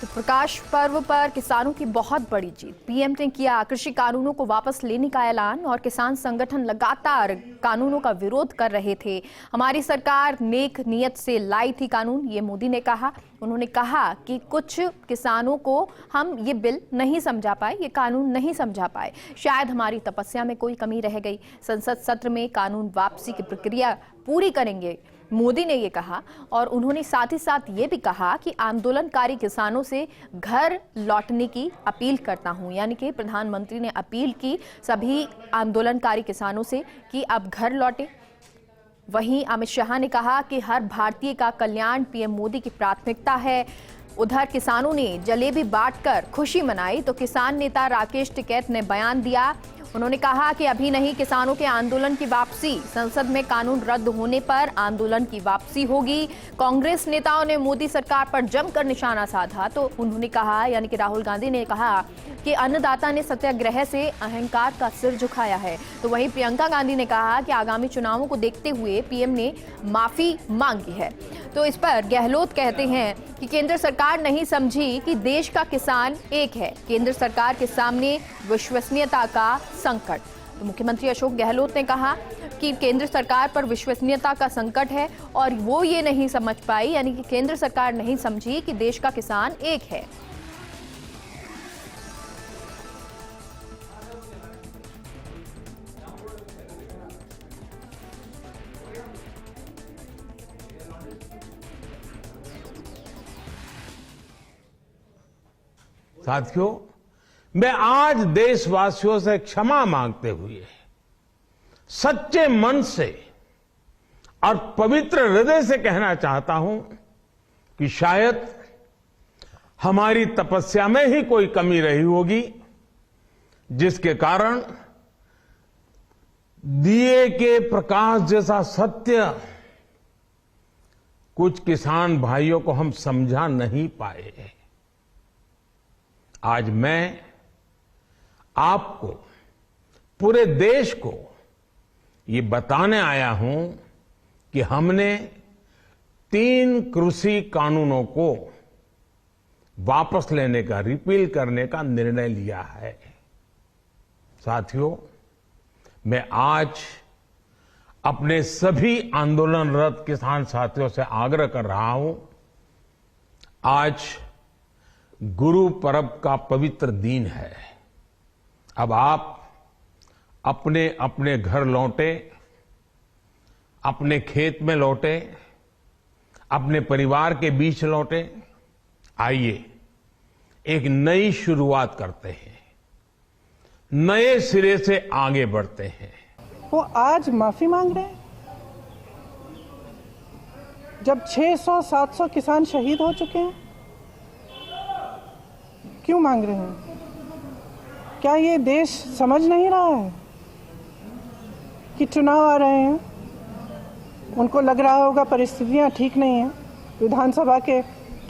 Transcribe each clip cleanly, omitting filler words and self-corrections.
तो प्रकाश पर्व पर किसानों की बहुत बड़ी जीत। पीएम ने किया कृषि कानूनों को वापस लेने का ऐलान और किसान संगठन लगातार कानूनों का विरोध कर रहे थे। हमारी सरकार नेक नियत से लाई थी कानून, ये मोदी ने कहा। उन्होंने कहा कि कुछ किसानों को हम ये बिल नहीं समझा पाए, ये कानून नहीं समझा पाए, शायद हमारी तपस्या में कोई कमी रह गई। संसद सत्र में कानून वापसी की प्रक्रिया पूरी करेंगे, मोदी ने ये कहा। और उन्होंने साथ ही साथ ये भी कहा कि आंदोलनकारी किसानों से घर लौटने की अपील करता हूं। यानी कि प्रधानमंत्री ने अपील की सभी आंदोलनकारी किसानों से कि अब घर लौटे। वहीं अमित शाह ने कहा कि हर भारतीय का कल्याण पीएम मोदी की प्राथमिकता है। उधर किसानों ने जलेबी बांटकर खुशी मनाई तो किसान नेता राकेश टिकैत ने बयान दिया। उन्होंने कहा कि अभी नहीं, किसानों के आंदोलन की वापसी, संसद में कानून रद्द होने पर आंदोलन की वापसी होगी। कांग्रेस नेताओं ने मोदी सरकार पर जमकर निशाना साधा तो उन्होंने कहा, यानी कि राहुल गांधी ने कहा कि अन्नदाता ने सत्याग्रह से अहंकार का सिर झुकाया है। तो वहीं प्रियंका गांधी ने कहा कि आगामी चुनावों को देखते हुए पीएम ने माफी मांगी है। तो इस पर गहलोत कहते हैं कि केंद्र सरकार नहीं समझी कि देश का किसान एक है। केंद्र सरकार के सामने विश्वसनीयता का संकट। तो मुख्यमंत्री अशोक गहलोत ने कहा कि केंद्र सरकार पर विश्वसनीयता का संकट है और वो ये नहीं समझ पाई, यानी कि केंद्र सरकार नहीं समझी कि देश का किसान एक है। साथियों, मैं आज देशवासियों से क्षमा मांगते हुए सच्चे मन से और पवित्र हृदय से कहना चाहता हूं कि शायद हमारी तपस्या में ही कोई कमी रही होगी, जिसके कारण दिए के प्रकाश जैसा सत्य कुछ किसान भाइयों को हम समझा नहीं पाए। आज मैं आपको, पूरे देश को ये बताने आया हूं कि हमने 3 कृषि कानूनों को वापस लेने का, रिपील करने का निर्णय लिया है। साथियों, मैं आज अपने सभी आंदोलनरत किसान साथियों से आग्रह कर रहा हूं, आज गुरु पर्व का पवित्र दिन है। अब आप अपने अपने घर लौटे, अपने खेत में लौटे, अपने परिवार के बीच लौटे। आइए एक नई शुरुआत करते हैं, नए सिरे से आगे बढ़ते हैं। वो आज माफी मांग रहे हैं जब 600-700 किसान शहीद हो चुके हैं। क्यों मांग रहे हैं? क्या ये देश समझ नहीं रहा है कि चुनाव आ रहे हैं? उनको लग रहा होगा परिस्थितियां ठीक नहीं हैं। विधानसभा के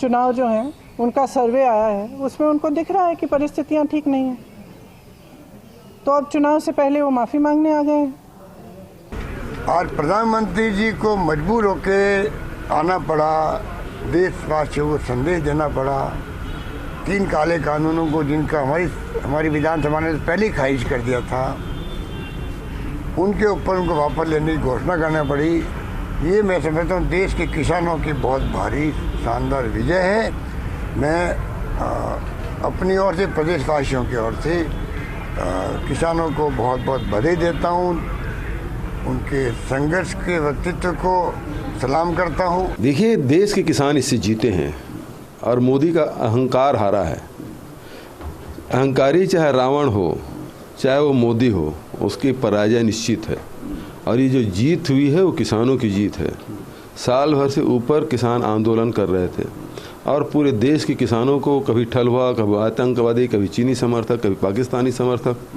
चुनाव जो हैं, उनका सर्वे आया है, उसमें उनको दिख रहा है कि परिस्थितियां ठीक नहीं हैं। तो अब चुनाव से पहले वो माफी मांगने आ गए हैं। आज प्रधानमंत्री जी को मजबूर होकर आना पड़ा, देशवासियों को संदेश देना पड़ा। 3 काले कानूनों को, जिनका हमारी विधानसभा ने पहले ही खारिज कर दिया था, उनके ऊपर उनको वापस लेने की घोषणा करना पड़ी। ये मैं समझता हूँ देश के किसानों की बहुत भारी शानदार विजय है। मैं अपनी ओर से, प्रदेशवासियों की ओर से किसानों को बहुत बहुत बधाई देता हूँ, उनके संघर्ष के व्यक्तित्व को सलाम करता हूँ। देखिए, देश के किसान इससे जीते हैं और मोदी का अहंकार हारा है। अहंकारी चाहे रावण हो, चाहे वो मोदी हो, उसकी पराजय निश्चित है। और ये जो जीत हुई है वो किसानों की जीत है। साल भर से ऊपर किसान आंदोलन कर रहे थे और पूरे देश के किसानों को कभी ठलवा, कभी आतंकवादी, कभी चीनी समर्थक, कभी पाकिस्तानी समर्थक,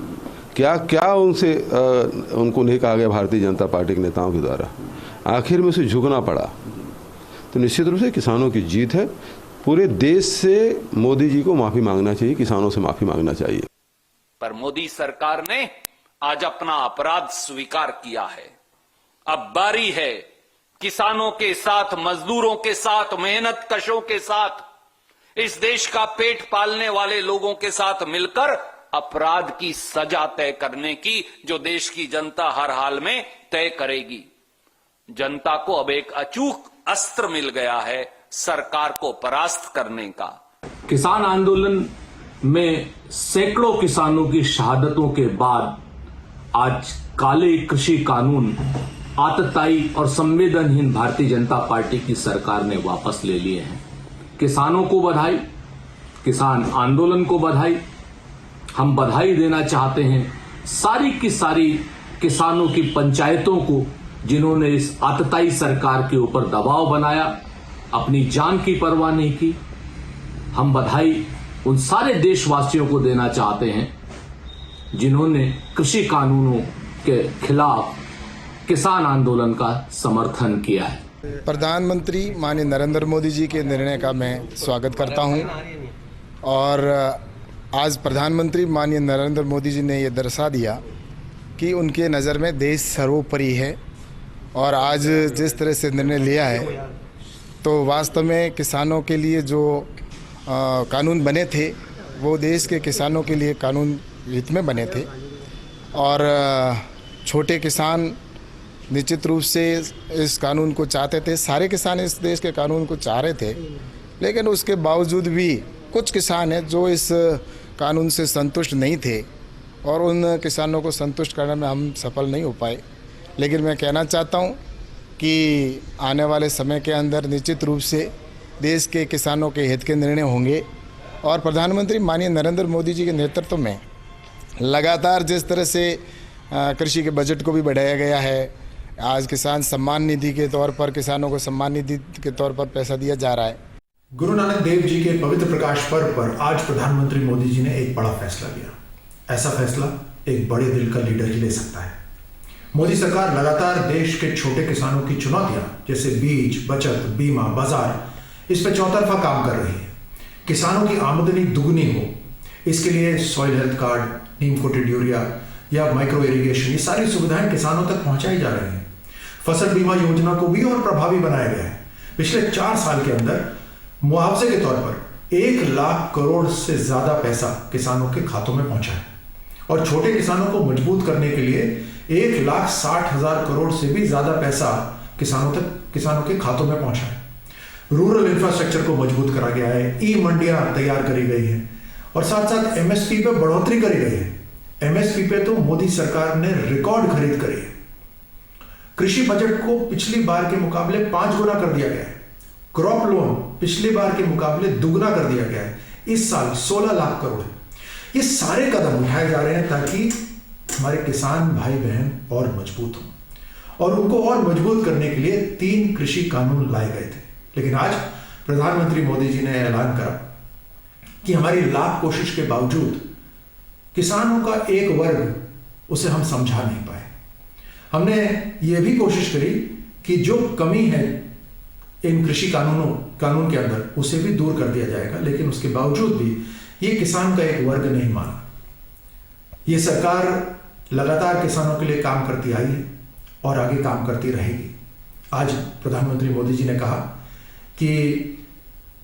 क्या क्या उनको नहीं कहा गया भारतीय जनता पार्टी के नेताओं के द्वारा। आखिर में उसे झुकना पड़ा। तो निश्चित रूप से किसानों की जीत है। पूरे देश से मोदी जी को माफी मांगना चाहिए, किसानों से माफी मांगना चाहिए। पर मोदी सरकार ने आज अपना अपराध स्वीकार किया है। अब बारी है किसानों के साथ, मजदूरों के साथ, मेहनत कशों के साथ इस देश का पेट पालने वाले लोगों के साथ मिलकर अपराध की सजा तय करने की, जो देश की जनता हर हाल में तय करेगी। जनता को अब एक अचूक अस्त्र मिल गया है सरकार को परास्त करने का। किसान आंदोलन में सैकड़ों किसानों की शहादतों के बाद आज काले कृषि कानून आतताई और संवेदनहीन भारतीय जनता पार्टी की सरकार ने वापस ले लिए हैं। किसानों को बधाई, किसान आंदोलन को बधाई। हम बधाई देना चाहते हैं सारी की सारी किसानों की पंचायतों को, जिन्होंने इस आतताई सरकार के ऊपर दबाव बनाया, अपनी जान की परवाह नहीं की। हम बधाई उन सारे देशवासियों को देना चाहते हैं जिन्होंने कृषि कानूनों के खिलाफ किसान आंदोलन का समर्थन किया है। प्रधानमंत्री माननीय नरेंद्र मोदी जी के निर्णय का मैं स्वागत करता हूं और आज प्रधानमंत्री माननीय नरेंद्र मोदी जी ने ये दर्शा दिया कि उनके नज़र में देश सर्वोपरि है और आज जिस तरह से निर्णय लिया है तो वास्तव में किसानों के लिए जो कानून बने थे वो देश के किसानों के लिए कानून हित में बने थे और छोटे किसान निश्चित रूप से इस कानून को चाहते थे। सारे किसान इस देश के कानून को चाह रहे थे, लेकिन उसके बावजूद भी कुछ किसान हैं जो इस कानून से संतुष्ट नहीं थे और उन किसानों को संतुष्ट करने में हम सफल नहीं हो पाए। लेकिन मैं कहना चाहता हूं कि आने वाले समय के अंदर निश्चित रूप से देश के किसानों के हित के निर्णय होंगे और प्रधानमंत्री माननीय नरेंद्र मोदी जी के नेतृत्व में लगातार जिस तरह से कृषि के बजट को भी बढ़ाया गया है, आज किसान सम्मान निधि के तौर पर किसानों को सम्मान निधि के तौर पर पैसा दिया जा रहा है। गुरु नानक देव जी के पवित्र प्रकाश पर्व पर आज प्रधानमंत्री मोदी जी ने एक बड़ा फैसला लिया। ऐसा फैसला एक बड़े दिल का लीडर ही ले सकता है। मोदी सरकार लगातार देश के छोटे किसानों की चुनौतियां जैसे बीज, बचत, बीमा, बाजार, इस पर चौतरफा काम कर रही है। किसानों की आमदनी दुगनी हो, इसके लिए सॉइल हेल्थ कार्ड, नीम कोटेड यूरिया या माइक्रो इरिगेशन, ये सारी सुविधाएं किसानों तक पहुंचाई जा रही हैं। फसल बीमा योजना को भी और प्रभावी बनाया गया है। पिछले 4 साल के अंदर मुआवजे के तौर पर 1 लाख करोड़ से ज्यादा पैसा किसानों के खातों में पहुंचा है और छोटे किसानों को मजबूत करने के लिए 1,60,000 करोड़ से भी ज्यादा पैसा किसानों के खातों में पहुंचा है। रूरल इंफ्रास्ट्रक्चर को मजबूत करा गया है, ई मंडियां तैयार करी गई हैं और साथ साथ एमएसपी पे बढ़ोतरी करी गई है। एमएसपी पे तो मोदी सरकार ने रिकॉर्ड खरीद करी है। कृषि बजट को पिछली बार के मुकाबले 5 गुना कर दिया गया है। क्रॉप लोन पिछली बार के मुकाबले दुगना कर दिया गया है। इस साल 16 लाख करोड़ है। ये सारे कदम उठाए जा रहे हैं ताकि हमारे किसान भाई बहन और मजबूत हों और उनको और मजबूत करने के लिए 3 कृषि कानून लाए गए थे। लेकिन आज प्रधानमंत्री मोदी जी ने ऐलान करा कि हमारी लाख कोशिश के बावजूद किसानों का एक वर्ग उसे हम समझा नहीं पाए। हमने ये भी कोशिश करी कि जो कमी है इन कृषि कानून के अंदर उसे भी दूर कर दिया जाएगा, लेकिन उसके बावजूद भी ये किसान का एक वर्ग नहीं माना। ये सरकार लगातार किसानों के लिए काम करती आई है और आगे काम करती रहेगी। आज प्रधानमंत्री मोदी जी ने कहा कि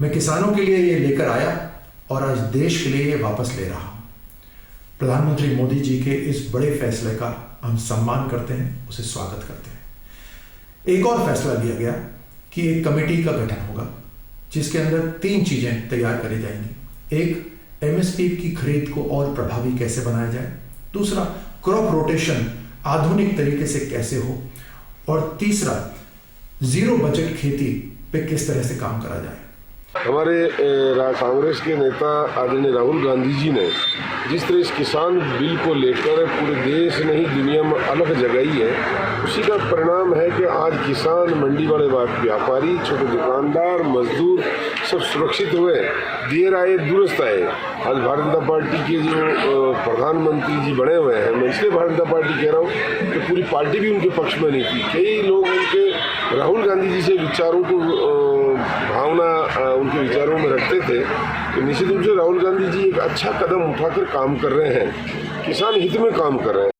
मैं किसानों के लिए ये लेकर आया और आज देश के लिए ये वापस ले रहा हूं। प्रधानमंत्री मोदी जी के इस बड़े फैसले का हम सम्मान करते हैं, उसे स्वागत करते हैं। एक और फैसला लिया गया कि एक कमेटी का गठन होगा जिसके अंदर 3 चीजें तैयार करी जाएंगी। एक, एमएसपी की खरीद को और प्रभावी कैसे बनाया जाए। दूसरा, क्रॉप रोटेशन आधुनिक तरीके से कैसे हो। और तीसरा, जीरो बजट खेती पे किस तरह से काम करा जाए। हमारे कांग्रेस के नेता आदरणीय राहुल गांधी जी ने जिस तरह इस किसान बिल को लेकर पूरे देश नहीं दुनिया में अलग जगाई है, उसी का परिणाम है कि आज किसान, मंडी वाले व्यापारी, छोटे दुकानदार, मजदूर सब सुरक्षित हुए। देर आए दुरुस्त आए। आज भारतीय जनता पार्टी के जो प्रधानमंत्री जी बने हुए हैं, मैं इसलिए भारतीय जनता पार्टी कह रहा हूँ कि पूरी पार्टी भी उनके पक्ष में नहीं थी। कई लोग उनके राहुल गांधी जी से विचारों को भावना उनके विचारों में रखते थे। तो निश्चित रूप से राहुल गांधी जी एक अच्छा कदम उठाकर काम कर रहे हैं, किसान हित में काम कर रहे हैं।